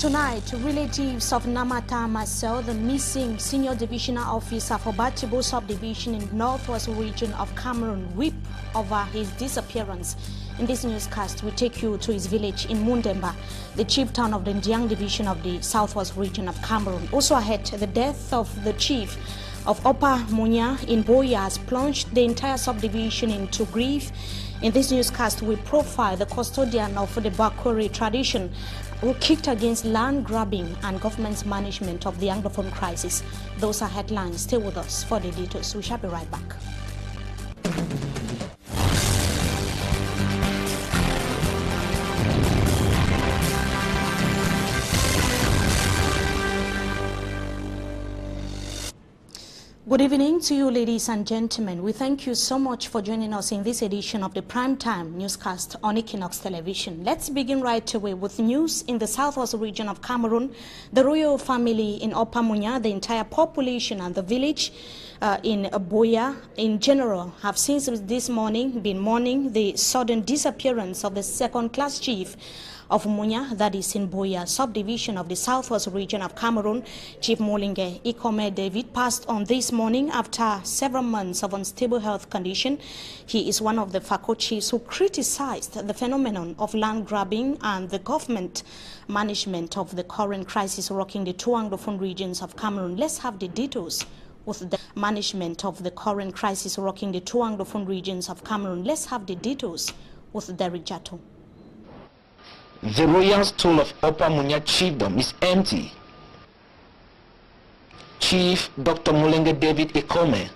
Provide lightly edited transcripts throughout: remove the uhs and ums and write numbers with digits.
Tonight, relatives of Namata Marcel, the missing senior divisional officer for Batibo subdivision in the northwest region of Cameroon, weep over his disappearance. In this newscast, we take you to his village in Mundemba, the chief town of the Ndiang division of the southwest region of Cameroon. Also ahead, the death of the chief of Upper Munya in Boya has plunged the entire subdivision into grief. In this newscast, we profile the custodian of the Bakori tradition who kicked against land grabbing and government's management of the Anglophone crisis. Those are headlines. Stay with us for the details. We shall be right back. Good evening to you, ladies and gentlemen. We thank you so much for joining us in this edition of the Primetime Newscast on Equinox Television. Let's begin right away with news in the southwest region of Cameroon. The royal family in Upper Munya, the entire population and the village in Boya in general have since this morning been mourning the sudden disappearance of the second-class chief of Munya, that is in Boya subdivision of the southwest region of Cameroon. Chief Molinge Ikome David passed on this morning after several months of unstable health condition. He is one of the Fako chiefs who criticized the phenomenon of land grabbing and the government management of the current crisis rocking the two Anglophone regions of Cameroon. Let's have the details with the management of the current crisis rocking the two Anglophone regions of Cameroon. Let's have the details with Derek Jato. The royal stool of Upper Munya chiefdom is empty. Chief Dr. Mulenge David Ekome,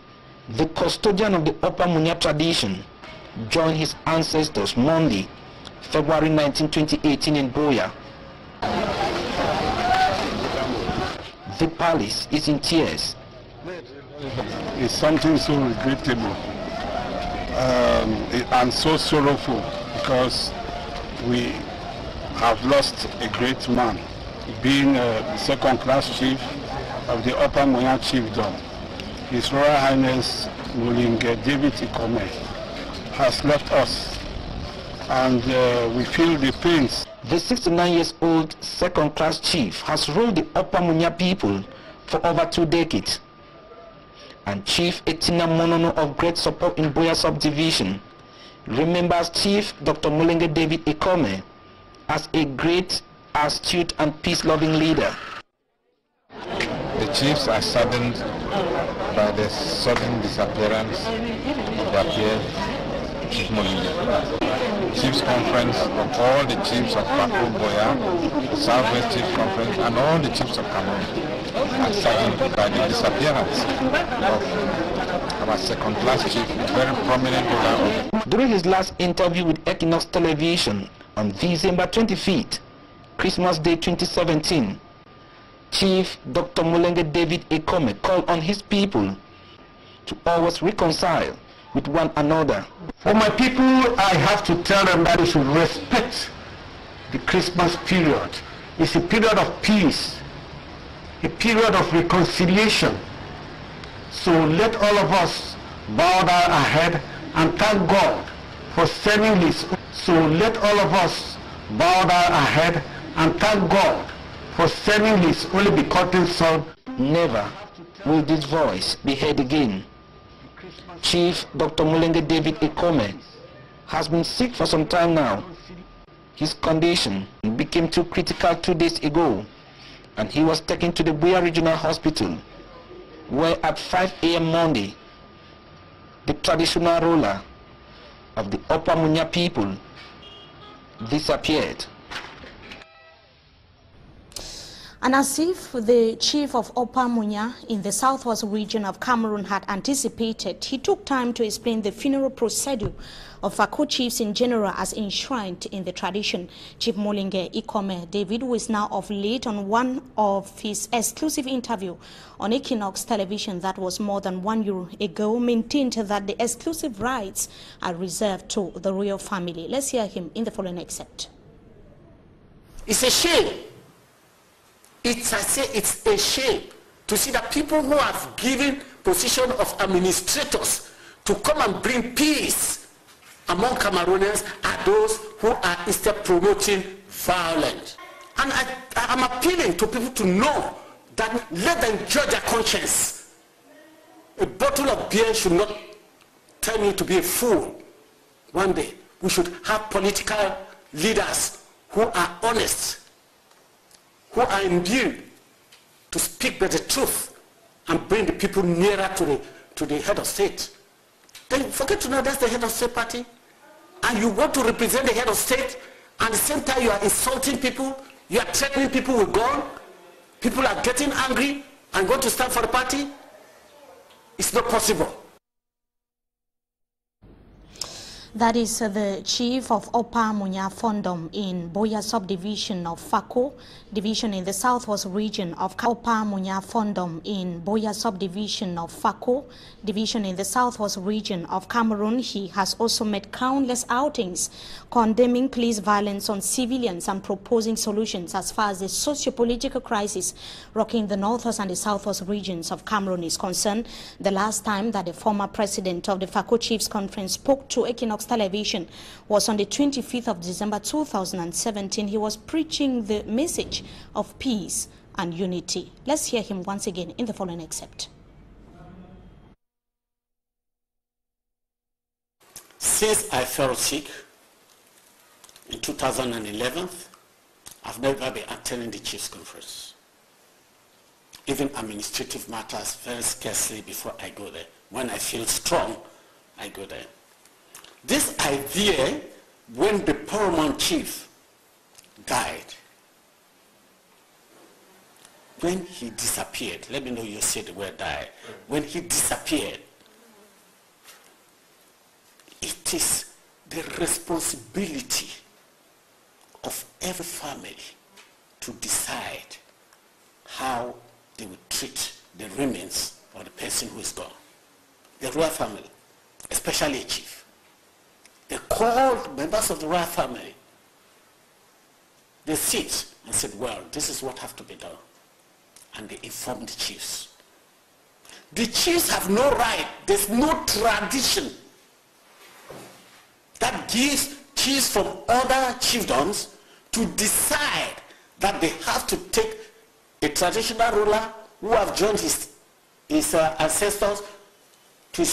the custodian of the Upper Munya tradition, joined his ancestors Monday, February 19, 2018 in Boya. The palace is in tears. It's something so regrettable and so sorrowful because we have lost a great man, being the second-class chief of the Upper Munya chiefdom. His Royal Highness Molinge David Ikome has left us, and we feel the pains. The 69-year-old second-class chief has ruled the Upper Munya people for over 2 decades. And Chief Etina Monono of Great Support in Boya subdivision remembers Chief Dr. Mulenge David Ikome as a great, astute and peace-loving leader. The chiefs are saddened by the sudden disappearance of their peer, Chief Molinge. Chiefs Conference of all the chiefs of Bako Boya, Southwest Chief Conference, and all the chiefs of Cameroon are saddened by the disappearance of our second-class chief, a very prominent ruler. During his last interview with Equinox Television on December 25th, Christmas Day 2017, Chief Dr. Mulenge David Ekome called on his people to always reconcile with one another. For my people, I have to tell them that they should respect the Christmas period. It's a period of peace, a period of reconciliation. So let all of us bow down our head and thank God for sending His. So let all of us bow down our head and thank God for sending His only begotten Son. Never will this voice be heard again. Chief Dr. Mulenge David Ekome has been sick for some time now. His condition became too critical 2 days ago, and he was taken to the Boya Regional Hospital, where at 5 a.m. Monday, the traditional ruler of the Upper Munya people disappeared. And as if the chief of Upper Munya in the southwest region of Cameroon had anticipated, he took time to explain the funeral procedure of Fako chiefs in general as enshrined in the tradition. Chief Molinge Ikome David, who is now of late on one of his exclusive interview on Equinox Television that was more than 1 year ago, maintained that the exclusive rights are reserved to the royal family. Let's hear him in the following excerpt. It's a shame. It's a shame to see that people who have given position of administrators to come and bring peace among Cameroonians are those who are instead promoting violence. And I'm appealing to people to know that let them judge their conscience. A bottle of beer should not turn you to be a fool. One day, we should have political leaders who are honest, who are imbued to speak the truth and bring the people nearer to the head of state. Then forget to know that's the head of state party. And you want to represent the head of state, and at the same time you are insulting people, you are threatening people with gun, people are getting angry and going to stand for the party. It's not possible. That is the chief of Opa Munya Fondom in Boya subdivision of Fako, division in the southwest region of Opa Munya Fondom in Boya subdivision of Fako, division in the southwest region of Cameroon. He has also made countless outings condemning police violence on civilians and proposing solutions as far as the socio-political crisis rocking the northwest and the southwest regions of Cameroon is concerned. The last time that the former president of the Fako Chiefs Conference spoke to Equinox Television was on the 25th of December 2017. He was preaching the message of peace and unity. Let's hear him once again in the following excerpt. Since I fell sick in 2011, I've never been attending the Chiefs Conference. Even administrative matters, very scarcely before I go there. When I feel strong, I go there. This idea, when the paramount chief died, when he disappeared, let me know you said the word die. When he disappeared, it is the responsibility of every family to decide how they will treat the remains of the person who is gone. The royal family, especially a chief. They called members of the royal family. They sit and said, well, this is what has to be done. And they informed the chiefs. The chiefs have no right. There's no tradition that gives chiefs from other chiefdoms to decide that they have to take a traditional ruler who have joined his ancestors to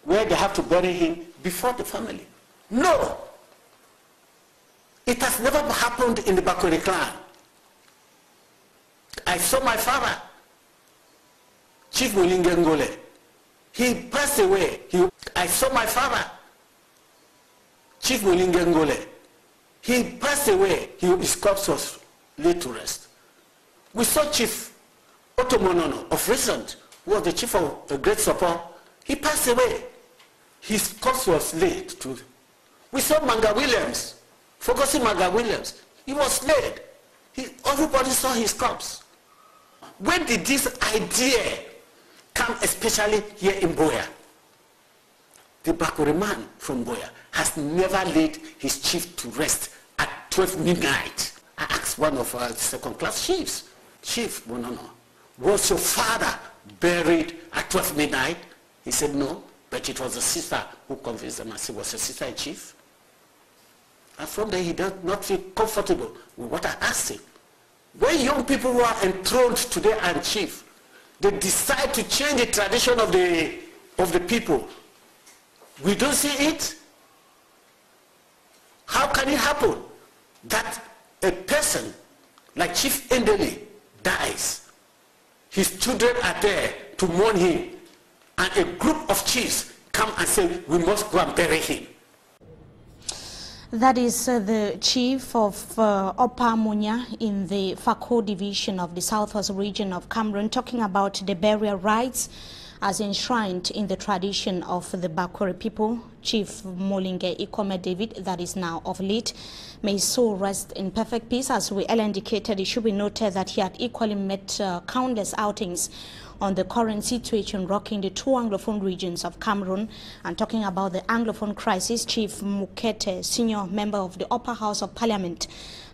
where they have to bury him before the family. No. It has never happened in the Bakore clan. I saw my father, Chief Mulinge Ngole. He passed away. I saw my father, Chief Mulinge Ngole. He passed away. His corpse was laid to rest. We saw Chief Otomonono of recent, who was the chief of a great support. He passed away. His corpse was laid to. We saw Manga Williams, focusing Manga Williams. He was laid. Everybody saw his corpse. When did this idea come, especially here in Boya? The Bakore man from Boya has never laid his chief to rest at 12 midnight. I asked one of our second-class chiefs, Chief Bonono, was your father buried at 12 midnight? He said no, but it was a sister who convinced them. I said, was your sister a chief? And from there he does not feel comfortable with what I asked him. When young people who are enthroned today and chief, they decide to change the tradition of the people, we don't see it. How can it happen that a person like Chief Endeli dies, his children are there to mourn him, and a group of chiefs come and say, we must go and bury him? That is the chief of Opa Munya in the Fako division of the southwest region of Cameroon, talking about the burial rites as enshrined in the tradition of the Bakore people. Chief Molinge Ikome David, that is now of late, may his soul rest in perfect peace. As we earlier indicated, it should be noted that he had equally met countless outings on the current situation rocking the two Anglophone regions of Cameroon. And talking about the Anglophone crisis, Chief Mukete, senior member of the Upper House of Parliament,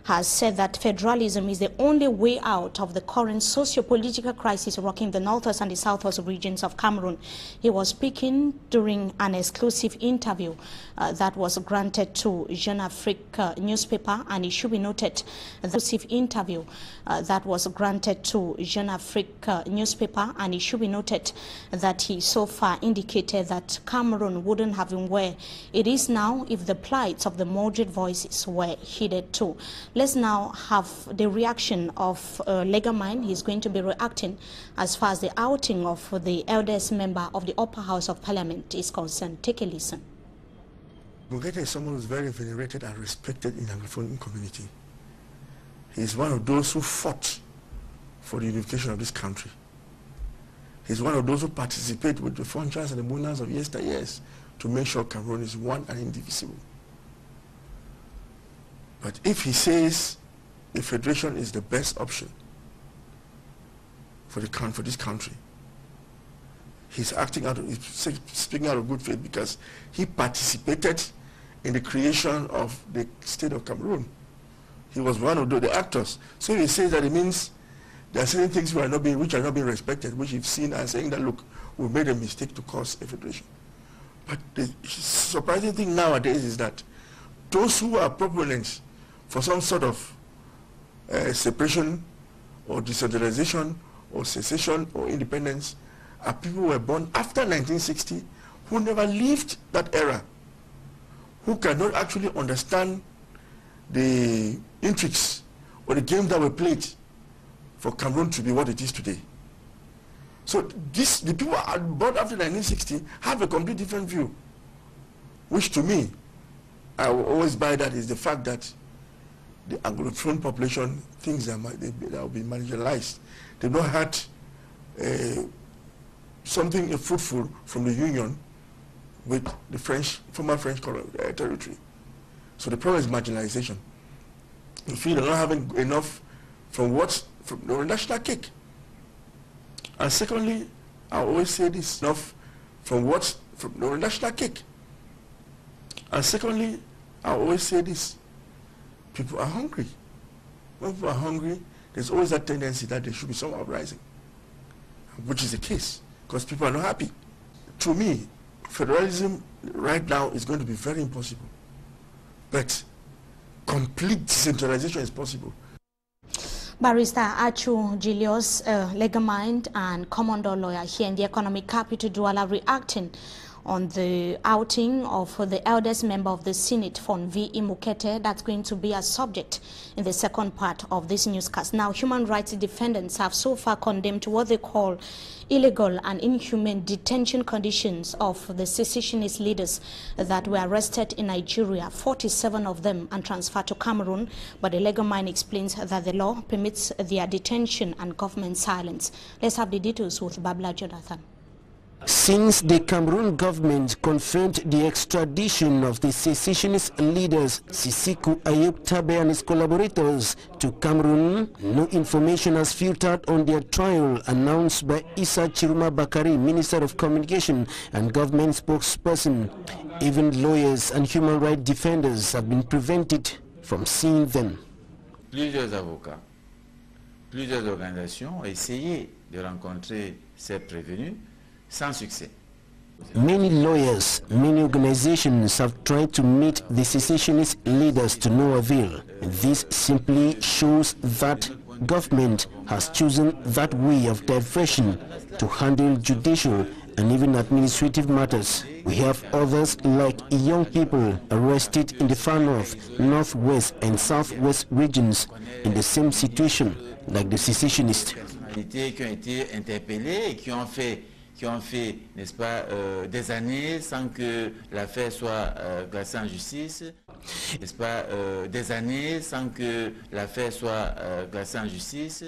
has said that federalism is the only way out of the current socio-political crisis rocking the northwest and the southwest regions of Cameroon. He was speaking during an exclusive interview that was granted to Jeune Afrique newspaper, and it should be noted the exclusive interview that was granted to Jeune Afrique newspaper, and it should be noted that he so far indicated that Cameroon wouldn't have been where it is now if the plights of the moderate voices were heeded too. Let's now have the reaction of Legamind. He's going to be reacting as far as the outing of the eldest member of the upper house of parliament is concerned. Take a listen. Mugete is someone who's very venerated and respected in the Anglophone community. He's one of those who fought for the unification of this country. He's one of those who participate with the Frontiers and the Monas of yesteryears to make sure Cameroon is one and indivisible. But if he says the federation is the best option for this country, he's speaking out of good faith because he participated in the creation of the state of Cameroon. He was one of the actors. So he says that it means there are certain things which are not being respected, which you've seen as saying that, look, we made a mistake to cause a federation. But the surprising thing nowadays is that those who are proponents for some sort of separation or decentralization or secession or independence are people who were born after 1960 who never lived that era, who cannot actually understand the intrigues or the games that were played for Cameroon to be what it is today. So the people born after 1960 have a complete different view, which to me, I will always buy that, is the fact that the Anglophone population thinks that will be marginalized. They've not had something fruitful from the union with the former French territory. So the problem is marginalization. You feel they're not having enough from the national cake. And secondly, I always say this, enough from the national cake. And secondly, I always say this, people are hungry. When people are hungry, there's always that tendency that there should be some uprising, which is the case, because people are not happy. To me, federalism right now is going to be very impossible. But complete decentralization is possible. Barrister Achu Julius Legamind and Commodore lawyer here in the Economic Capital Douala reacting on the outing of the eldest member of the Senate, Fon V. Imukete. That's going to be a subject in the second part of this newscast. Now, human rights defendants have so far condemned what they call illegal and inhumane detention conditions of the secessionist leaders that were arrested in Nigeria, 47 of them, and transferred to Cameroon. But the Legamind explains that the law permits their detention and government silence. Let's have the details with Babla Jonathan. Since the Cameroon government confirmed the extradition of the secessionist leaders Sisiku Ayub Tabe and his collaborators to Cameroon, no information has filtered on their trial announced by Issa Chiruma Bakari, Minister of Communication and government spokesperson. Even lawyers and human rights defenders have been prevented from seeing them. Plusieurs avocats, plusieurs organisations ont essayé de rencontrer ces prévenus sans succès. Many lawyers, many organizations have tried to meet the secessionist leaders to no avail. This simply shows that government has chosen that way of diversion to handle judicial and even administrative matters. We have others like young people arrested in the far north, northwest and southwest regions in the same situation like the secessionists. Qui ont été interpellés et qui ont fait, n'est-ce pas, des années sans que l'affaire soit classée en justice, n'est-ce pas, des années sans que l'affaire soit classée en justice.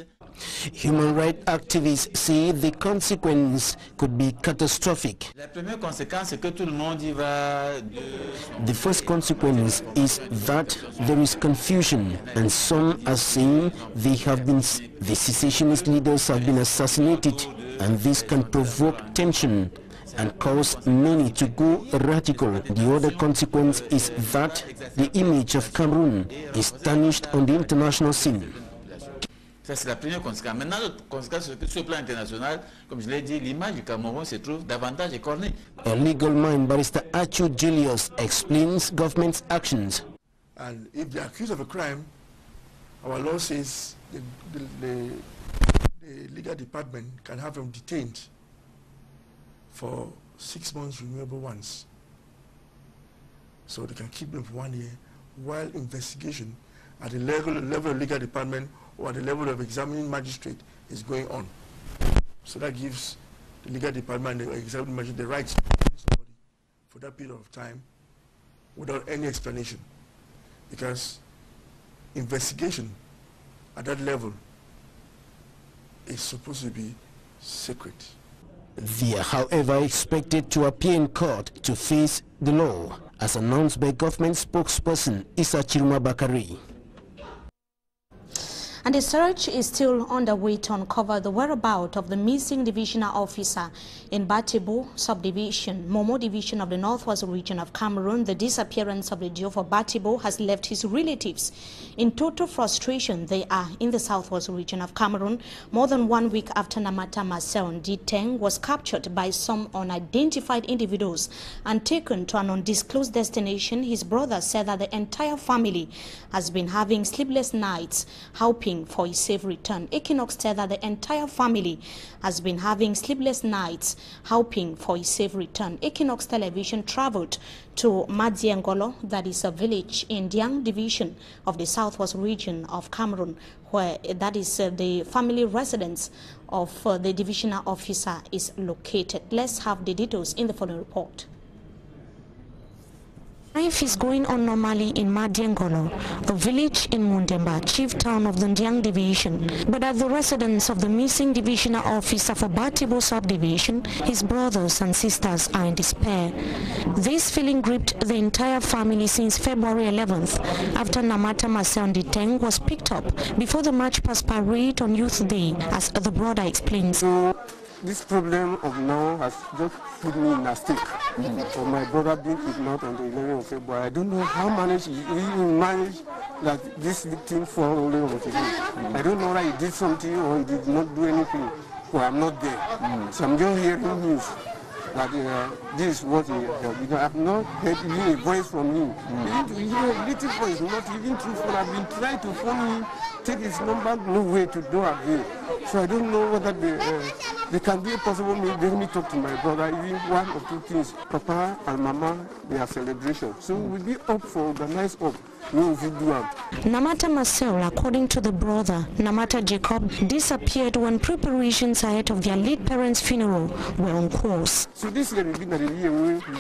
Human rights activists say the consequence could be catastrophic. La première conséquence, c'est que tout le monde y va. The first consequence is that there is confusion, and some are saying the secessionist leaders have been assassinated, and this can provoke tension. and cause many to go radical. The other consequence is that the image of Cameroon is tarnished on the international scene. Ça, c'est la première conséquence. Maintenant, l'autre conséquence, c'est que sur le plan international, comme je l'ai dit, l'image du Cameroun se trouve davantage écornée. A legal mind, Barrister Achu Julius, explains government's actions. And if they're accused of a crime, our law says the legal department can have them detained for 6 months, renewable once. So they can keep them for 1 year while investigation at the level of legal department or at the level of examining magistrate is going on. So that gives the legal department and the examining magistrate the right to detain somebody for that period of time without any explanation. Because investigation at that level is supposed to be sacred. They are, however, expected to appear in court to face the law, as announced by government spokesperson Issa Chiruma Bakari. And the search is still underway to uncover the whereabouts of the missing divisional officer in Batibo subdivision, Momo division of the Northwest region of Cameroon. The disappearance of the Dio for Batibo has left his relatives in total frustration. They are in the Southwest region of Cameroon more than 1 week after Namata Marcel Nditeng was captured by some unidentified individuals and taken to an undisclosed destination. His brother said that the entire family has been having sleepless nights, hoping for his safe return. Equinoxe said that the entire family has been having sleepless nights, hoping for his safe return. Equinoxe Television traveled to Madiangolo, that is a village in Diang division of the Southwest region of Cameroon, where that is the family residence of the divisional officer is located. Let's have the details in the following report. Life is going on normally in Madiangolo, a village in Mundemba, chief town of the Ndiang division. But at the residence of the missing divisional officer for Batibo subdivision, his brothers and sisters are in despair. This feeling gripped the entire family since February 11th, after Namata Marcel Nditeng was picked up before the March Past Parade on Youth Day, as the brother explains. This problem of now has just put me in a stick. For my brother being kidnapped on the 11th of February, I don't know how he managed that this thing fall only on him. I don't know that he did something or he did not do anything. Well, I'm not there. So I'm just hearing news that this is what he did. Because I've not heard even a voice from him. Even to hear a little voice, not even through phone. I've been trying to phone him, take his number, no way to do avail. So I don't know whether there can be a possible way. Let me talk to my brother, even one or two things. Papa and Mama, they have celebration. So we'll be up for organized up. Namata Marcel, according to the brother, Namata Jacob, disappeared when preparations ahead of their late parents' funeral were on course. So this year, we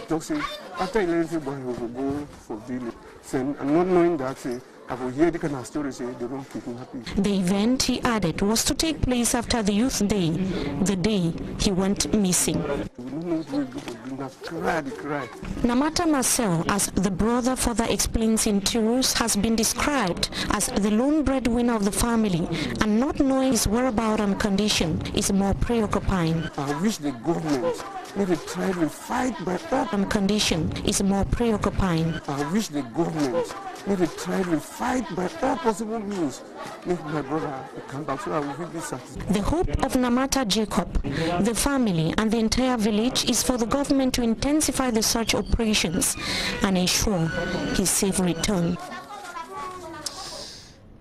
talk, after 11 February, we will go for village. So I'm not knowing that. I will hear the kind of stories they don't keep me happy. The event, he added, was to take place after the Youth Day, the day he went missing. Namata Marcel, as the brother further explains in Tirus, has been described as the lone breadwinner of the family, and not knowing his whereabouts and condition is more preoccupying. I wish the government maybe try to fight by all condition is more preoccupying. I wish the government maybe try to fight by all possible means. Make my brother come back so I will be satisfied. The hope of Namata Jacob, the family and the entire village is for the government to intensify the search operations and ensure his safe return.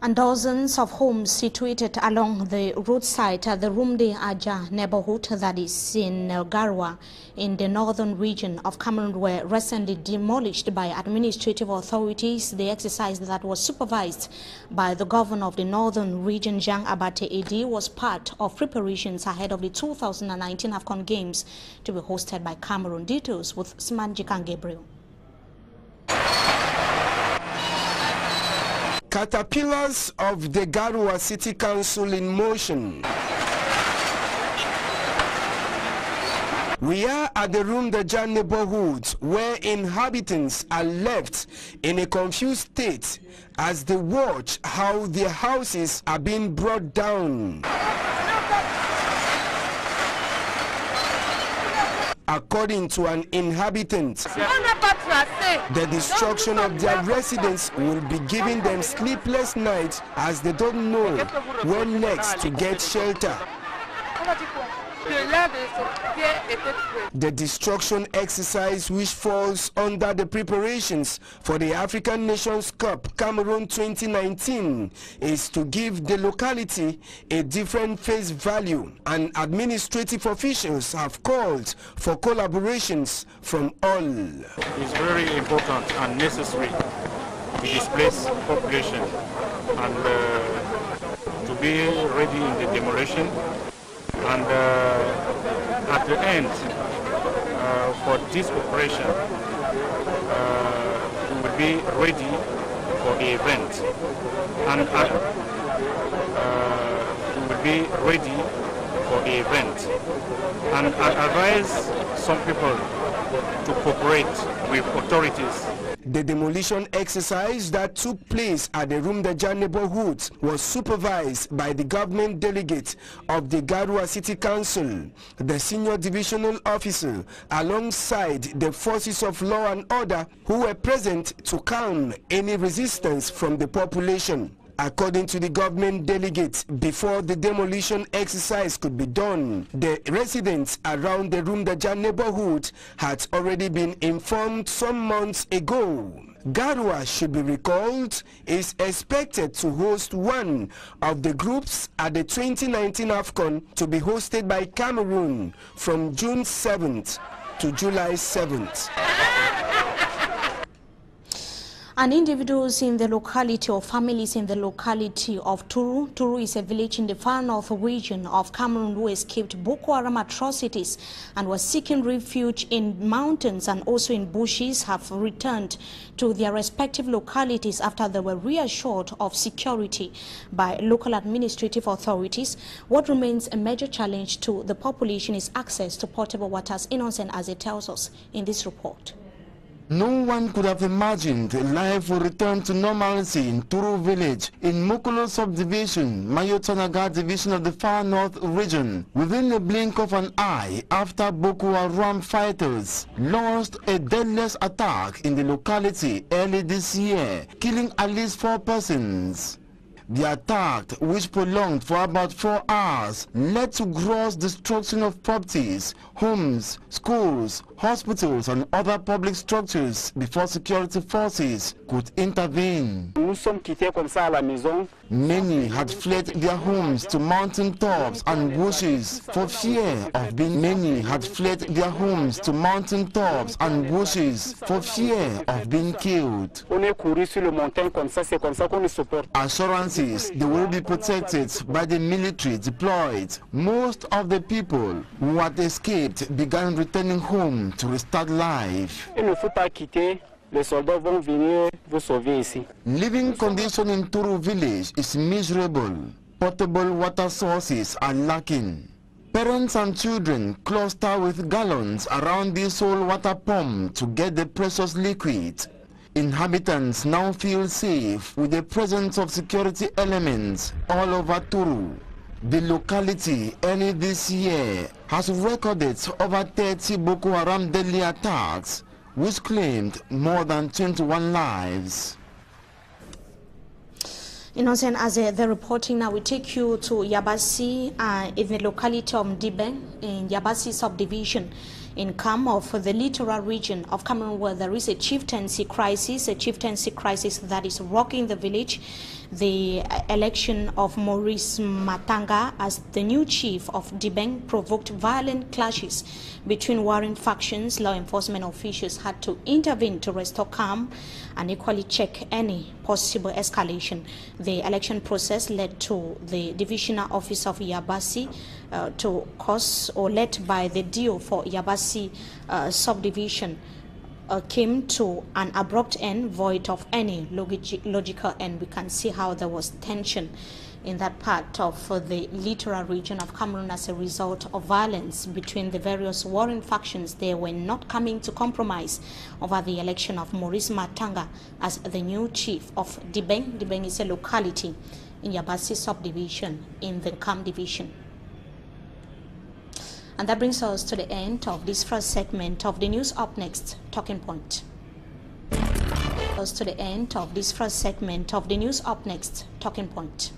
And dozens of homes situated along the roadside at the Rumde Aja neighborhood, that is in Garwa, in the northern region of Cameroon, were recently demolished by administrative authorities. The exercise that was supervised by the governor of the northern region, Jean Abate Edi, was part of preparations ahead of the 2019 AFCON Games to be hosted by Cameroon. Details with Smanjikan Gabriel. Caterpillars of the Garwa City Council in motion. We are at the Rumdaja neighborhood, where inhabitants are left in a confused state as they watch how their houses are being brought down. According to an inhabitant, the destruction of their residence will be giving them sleepless nights as they don't know where next to get shelter. The destruction exercise, which falls under the preparations for the African Nations Cup Cameroon 2019, is to give the locality a different face value, and administrative officials have called for collaborations from all. It's very important and necessary to displace population and to be ready in the demolition. And at the end, for this operation, we will be ready for the event. And we will be ready for the event. And I advise some people to cooperate with authorities. The demolition exercise that took place at the Rumdaja neighborhood was supervised by the government delegate of the Garua City Council, the senior divisional officer, alongside the forces of law and order who were present to calm any resistance from the population. According to the government delegates, before the demolition exercise could be done, the residents around the Rumdaja neighborhood had already been informed some months ago. Garua, should be recalled, is expected to host one of the groups at the 2019 AFCON, to be hosted by Cameroon from June 7th to July 7th. And individuals in the locality or families in the locality of Turu. Turu is a village in the far north region of Cameroon who escaped Boko Haram atrocities and was seeking refuge in mountains and also in bushes, have returned to their respective localities after they were reassured of security by local administrative authorities. What remains a major challenge to the population is access to potable water, as Innocent as it tells us in this report. No one could have imagined life will return to normalcy in Turu village in Mukolo subdivision, Mayotanaga division of the far north region, within a blink of an eye after Boko Haram fighters launched a deadliest attack in the locality early this year, killing at least 4 persons. The attack, which prolonged for about 4 hours, led to gross destruction of properties, homes, schools, hospitals and other public structures before security forces could intervene. Many had fled their homes to mountain tops and bushes for fear of being killed. Assurances they will be protected by the military deployed. Most of the people who had escaped began returning home to restart life. Living condition in Turu village is miserable. Potable water sources are lacking. Parents and children cluster with gallons around this old water pump to get the precious liquid. Inhabitants now feel safe with the presence of security elements all over Turu. The locality early this year has recorded over 30 Boko Haram deadly attacks, which claimed more than 21 lives. Innocent, as the reporting now, we take you to Yabasi in the locality of Dibeng in Yabasi subdivision in Kam of the littoral region of Cameroon, where there is a chieftaincy crisis that is rocking the village. The election of Maurice Matanga as the new chief of Dibeng provoked violent clashes between warring factions. Law enforcement officials had to intervene to restore calm and equally check any possible escalation. The election process led to the divisional office of Yabasi led by the DO for Yabasi subdivision came to an abrupt end, void of any logical end. We can see how there was tension in that part of the littoral region of Cameroon as a result of violence between the various warring factions. They were not coming to compromise over the election of Maurice Matanga as the new chief of Dibeng. Dibeng is a locality in Yabasi subdivision in the Kam division. And that brings us to the end of this first segment of the news. Up next, Talking Point. Us to the end of this first segment of the news. Up next, Talking Point.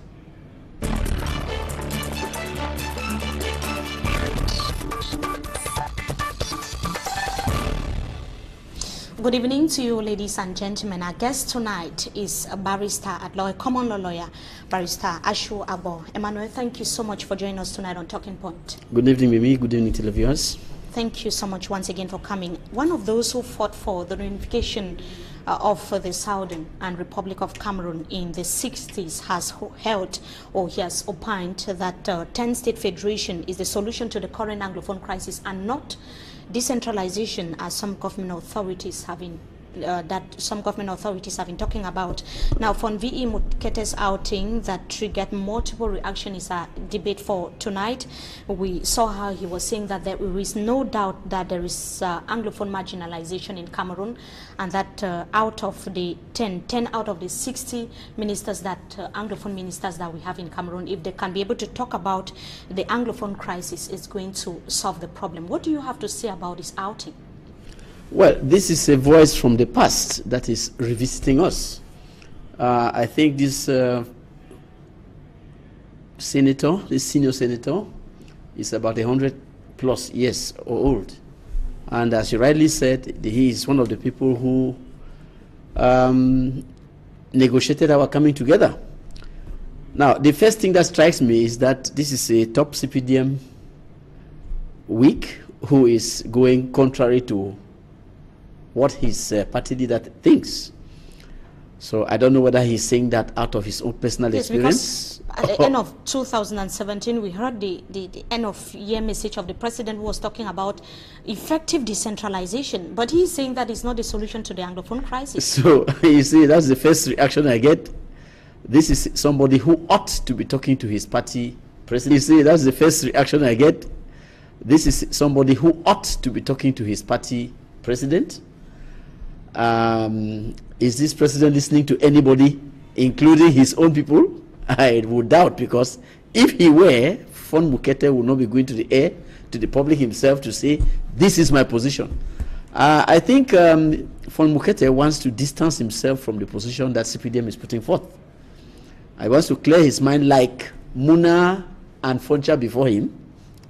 Good evening to you, ladies and gentlemen. Our guest tonight is a barrister at law, a common law lawyer, Barrister Ashu Abo. Emmanuel, thank you so much for joining us tonight on Talking Point. Good evening, Mimi. Good evening, televiewers. Thank you so much once again for coming. One of those who fought for the reunification of the Southern and Republic of Cameroon in the 60s has held, or he has opined, that 10-state federation is the solution to the current Anglophone crisis and not decentralization, as some government authorities have been talking about. Now, from V.E. Mukete's outing that triggered multiple reactions is a debate for tonight. We saw how he was saying that there is no doubt that there is Anglophone marginalization in Cameroon, and that out of the 10 out of the 60 ministers that Anglophone ministers that we have in Cameroon, if they can be able to talk about the Anglophone crisis, is going to solve the problem. What do you have to say about this outing? Well, this is a voice from the past that is revisiting us. I think this senator, this senior senator, is about 100+ years old. And as you rightly said, he is one of the people who negotiated our coming together. Now, the first thing that strikes me is that this is a top CPDM weak who is going contrary to what his party leader thinks. So I don't know whether he's saying that out of his own personal experience. At the end of 2017, we heard the end of year message of the president, who was talking about effective decentralization, but he's saying that it's not the solution to the Anglophone crisis. So you see, that's the first reaction I get. This is somebody who ought to be talking to his party president. You see, that's the first reaction I get. This is somebody who ought to be talking to his party president. Is this president listening to anybody, including his own people? I would doubt, because if he were, Fon Mukete would not be going to the air, to the public himself, to say, this is my position. I think Fon Mukete wants to distance himself from the position that CPDM is putting forth. He wants to clear his mind like Muna and Foncha before him.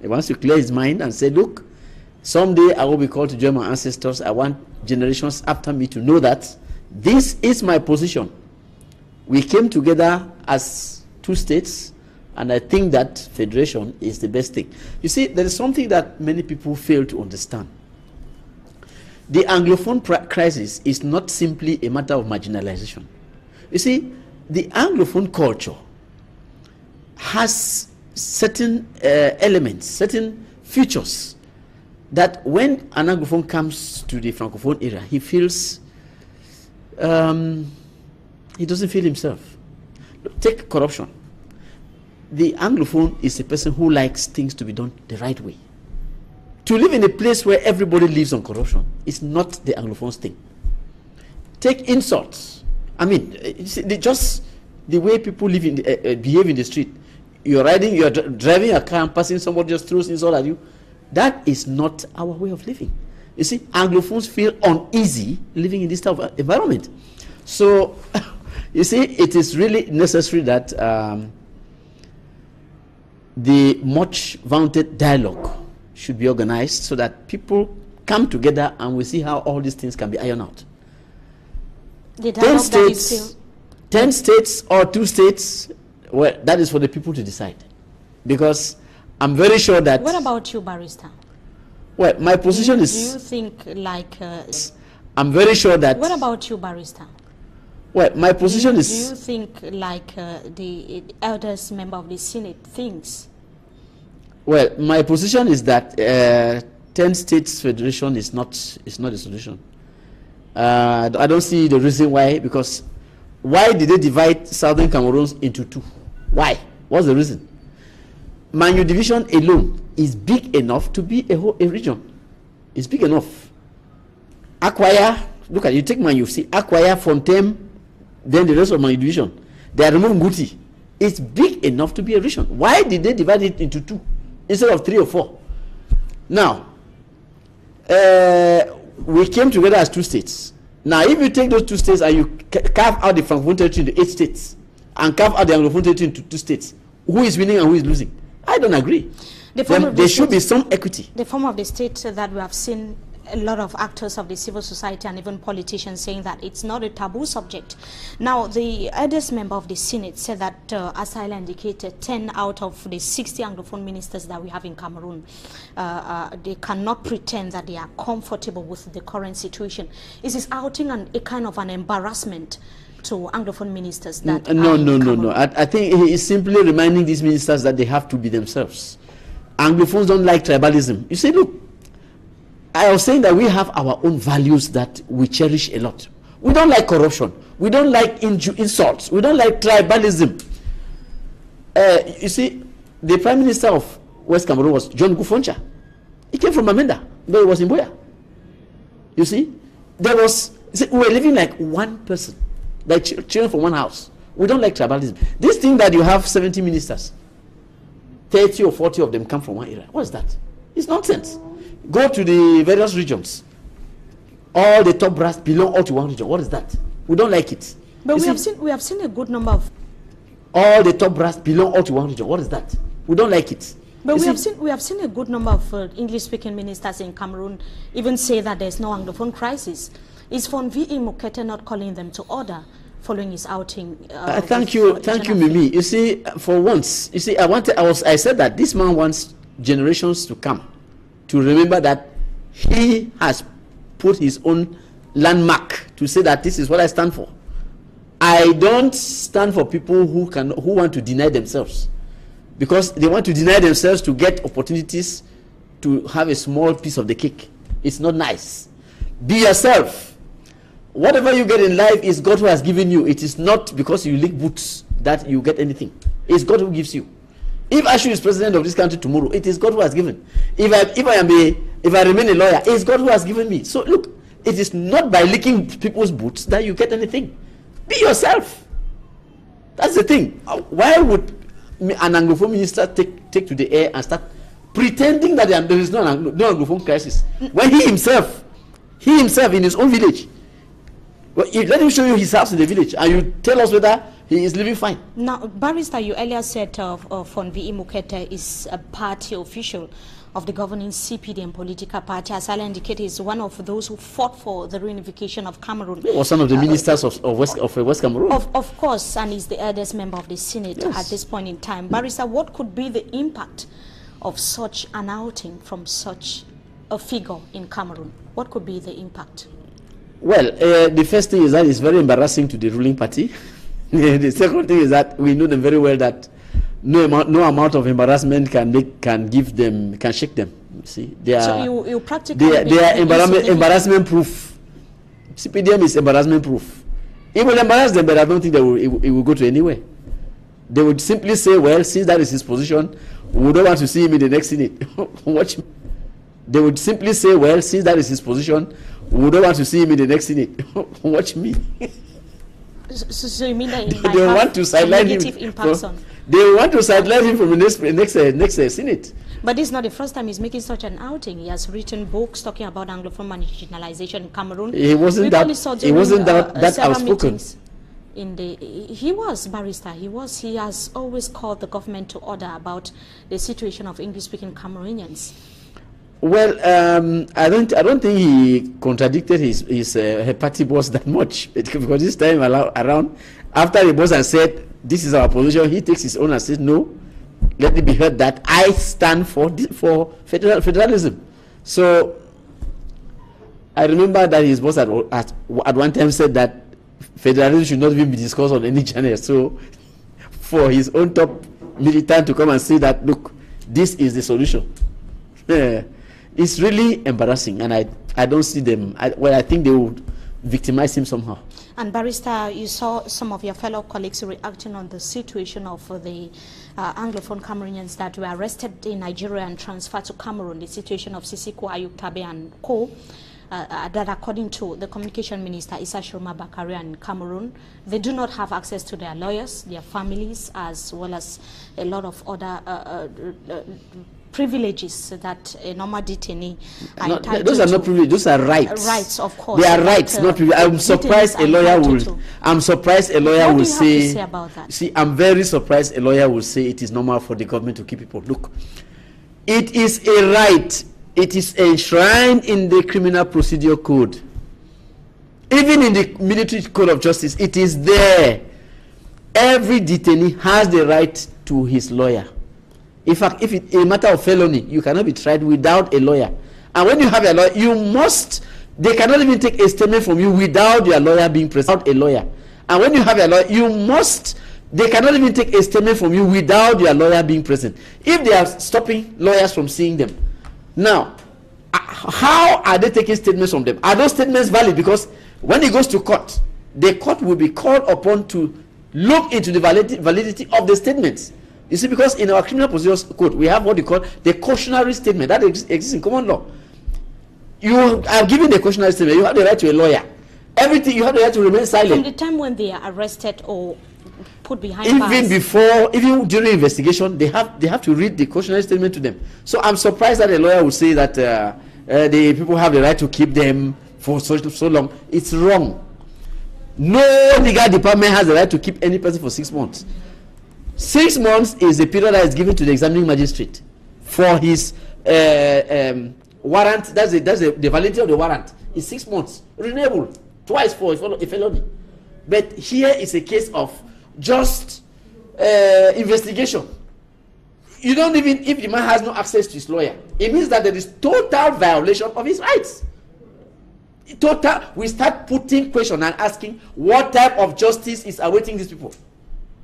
He wants to clear his mind and say, look, someday I will be called to join my ancestors. I want generations after me to know that this is my position. We came together as two states, and I think that federation is the best thing. You see, there is something that many people fail to understand. The Anglophone crisis is not simply a matter of marginalization. You see, the Anglophone culture has certain elements, certain features that when an Anglophone comes to the Francophone era, he feels, he doesn't feel himself. Take corruption. The Anglophone is a person who likes things to be done the right way. To live in a place where everybody lives on corruption is not the Anglophone's thing. Take insults. I mean, just the way people live in behave in the street. You're driving a car and passing, somebody just throws insult at you. That is not our way of living. You see, Anglophones feel uneasy living in this type of environment. So, you see, it is really necessary that the much vaunted dialogue should be organized so that people come together and we see how all these things can be ironed out. The 10 states, 10 states or 2 states, well, that is for the people to decide. Because I'm very sure that... What about you, Barrister? Well, my position is... Do you think like... I'm very sure that... What about you, Barrister? Well, my position is... Do you think like the eldest member of the Senate thinks? Well, my position is that 10 states federation is not a solution. I don't see the reason why, because why did they divide Southern Cameroon into 2? Why? What's the reason? Manu division alone is big enough to be a region. It's big enough. Acquire, look at, you take Manu, see, Acquire, Fontaine, then the rest of Manu division. They are removing Guti. It's big enough to be a region. Why did they divide it into 2 instead of 3 or 4? Now, we came together as 2 states. Now, if you take those 2 states and you carve out the Francophone territory into 8 states and carve out the Anglophone territory into 2 states, who is winning and who is losing? I don't agree. There should be some equity. The form of the state that we have seen a lot of actors of the civil society and even politicians saying that it's not a taboo subject. Now, the eldest member of the Senate said that, as I indicated, 10 out of the 60 Anglophone ministers that we have in Cameroon, they cannot pretend that they are comfortable with the current situation. Is this outing a kind of an embarrassment to Anglophone ministers? That No. I think he is simply reminding these ministers that they have to be themselves. Anglophones don't like tribalism. You see, look, I was saying that we have our own values that we cherish a lot. We don't like corruption. We don't like insults. We don't like tribalism. You see, the Prime Minister of West Cameroon was John Gufoncha. He came from Amenda, though he was in Boya. You see, we were living like one person, like children from one house. We don't like tribalism. This thing that you have 70 ministers, 30 or 40 of them come from one area. What is that? It's nonsense. Go to the various regions. All the top brass belong all to one region. What is that? We don't like it. But we have seen a good number of. All the top brass belong all to one region. What is that? We don't like it. But we have seen a good number of English-speaking ministers in Cameroon even say that there's no Anglophone crisis. Is Von V.E. Mukete not calling them to order following his outing? Thank you, Mimi. You see, for once, you see, I said that this man wants generations to come to remember that he has put his own landmark to say that this is what I stand for. I don't stand for people who want to deny themselves, because they want to deny themselves to get opportunities to have a small piece of the cake. It's not nice. Be yourself. Whatever you get in life is God who has given you. It is not because you lick boots that you get anything. It's God who gives you. If Ashu is president of this country tomorrow, it is God who has given. If I remain a lawyer, it's God who has given me. So look, it is not by licking people's boots that you get anything. Be yourself. That's the thing. Why would an Anglophone minister take to the air and start pretending that there is no Anglophone crisis when he himself in his own village? Well, let him show you his house in the village, and you tell us whether he is living fine. Now, Barrister, you earlier said Von V.E. Mukete is a party official of the governing CPD and political party. As I indicated, is one of those who fought for the reunification of Cameroon. He was one of the ministers of West Cameroon. Of course, and is the eldest member of the Senate at this point in time. Barrister, what could be the impact of such an outing from such a figure in Cameroon? What could be the impact? Well, the first thing is that it's very embarrassing to the ruling party. The second thing is that we know them very well that no amount of embarrassment can shake them. See, they are embarrassment proof. CPDM is embarrassment proof. It will embarrass them, but I don't think it will go to anywhere. They would simply say, well, since that is his position, we don't want to see him in the next Senate. Watch me. They would simply say, well, since that is his position, we don't want to see him in the next Senate. Watch me. So you mean that they want to sideline him? They want to sideline him from the next Senate. But this is not the first time he's making such an outing. He has written books talking about Anglophone marginalization in Cameroon. He wasn't that outspoken. He was, Barrister. He has always called the government to order about the situation of English-speaking Cameroonians. Well, I don't think he contradicted his party boss that much, because this time around, after the boss has said this is our position, he takes his own and says no. Let it be heard that I stand for federalism. So I remember that his boss at one time said that federalism should not even be discussed on any channel. So for his own top militant to come and say that, look, this is the solution. It's really embarrassing, and I don't see them. I think they would victimize him somehow. And Barrister, you saw some of your fellow colleagues reacting on the situation of the Anglophone Cameroonians that were arrested in Nigeria and transferred to Cameroon, the situation of Sisiko Ayub Tabe and co. That according to the communication minister, Issa Shiroma Bakari in Cameroon, they do not have access to their lawyers, their families, as well as a lot of other privileges that a normal detainee are No, entitled those are to. not privileges, those are rights. Rights, of course. They are rights, not privileges. I'm surprised a lawyer will. I'm surprised a lawyer will say. What do you have to say about that? See, I'm very surprised a lawyer will say it is normal for the government to keep people. Look, it is a right. It is enshrined in the Criminal Procedure Code. Even in the Military Code of Justice, it is there. Every detainee has the right to his lawyer. In fact, if it's a matter of felony, you cannot be tried without a lawyer. And when you have a lawyer, you must, they cannot even take a statement from you without your lawyer being present. Without a lawyer. And when you have a lawyer, you must, they cannot even take a statement from you without your lawyer being present. If they are stopping lawyers from seeing them. Now, how are they taking statements from them? Are those statements valid? Because when it goes to court, the court will be called upon to look into the validity of the statements. You see, because in our Criminal Procedure Code, we have what we call the cautionary statement that exists in common law. You are given the cautionary statement, you have the right to a lawyer. Everything, you have the right to remain silent. From the time when they are arrested or put behind bars. Even before, even during investigation, they have to read the cautionary statement to them. So I'm surprised that a lawyer would say that the people have the right to keep them for so long. It's wrong. No legal department has the right to keep any person for 6 months. 6 months is the period that is given to the examining magistrate for his warrant. That's the validity of the warrant. It's 6 months, renewable twice for a felony. But here is a case of just investigation. You don't even, if the man has no access to his lawyer, it means that there is total violation of his rights. Total. We start putting question and asking what type of justice is awaiting these people.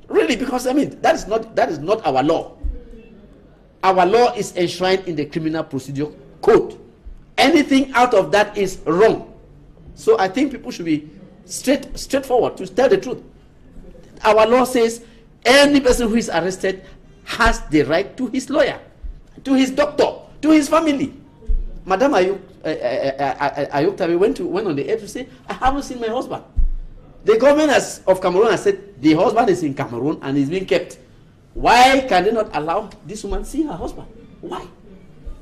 Really, because I mean that is not our law. Our law is enshrined in the Criminal Procedure Code. Anything out of that is wrong. So I think people should be straightforward to tell the truth. Our law says any person who is arrested has the right to his lawyer, to his doctor, to his family. Madam Ayuk went on the air to say, I haven't seen my husband. The government of Cameroon has said the husband is in Cameroon and is being kept. Why can they not allow this woman to see her husband? Why?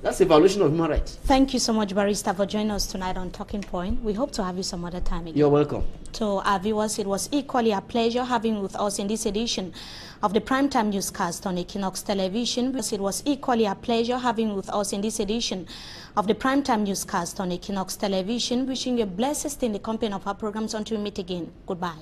That's a violation of human rights. Thank you so much, Barrister, for joining us tonight on Talking Point. We hope to have you some other time again. You're welcome. To our viewers, it was equally a pleasure having you with us in this edition of the Primetime Newscast on Equinox Television. It was equally a pleasure having you with us in this edition of the Primetime Newscast on Equinox Television. Wishing you a blessed stay in the company of our programs until we meet again. Goodbye.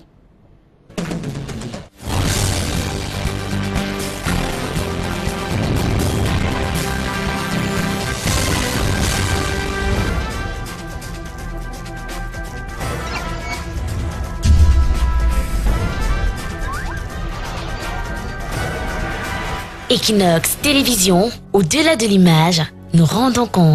Equinox Télévision, au-delà de l'image, nous rendons compte.